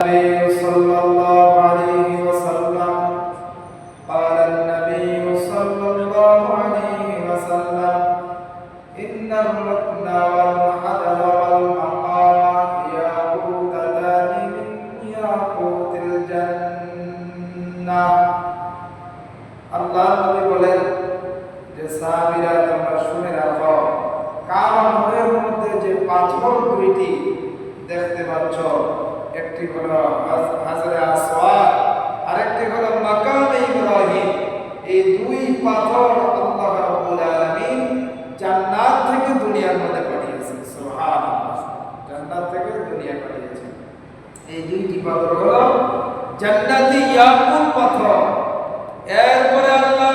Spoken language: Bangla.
صلى الله عليه وسلم قال النبي صلى الله عليه وسلم إن الركن والحجر والمقام ياقوتان من ياقوت الجنة আল্লাহ নবী বলেন যে সাহাবীরা তোমরা শুনে রাখো কাবা ঘরের মধ্যে যে পাথর দুইটি দেখতে পাচ্ছ একটি হলো হাজরে আসওয়াদ আরেকটি হলো মাকামে ইব্রাহিম এই দুই পাথর আল্লাহ রাব্বুল আলামিন জান্নাত থেকে দুনিয়ার মধ্যে পাঠিয়েছেন সুবহানাল্লাহ জান্নাত থেকে দুনিয়া পাঠিয়েছেন এই দুইটি পাথর হলো জান্নাতি ইয়াকুত পাথর এরপরে আল্লাহ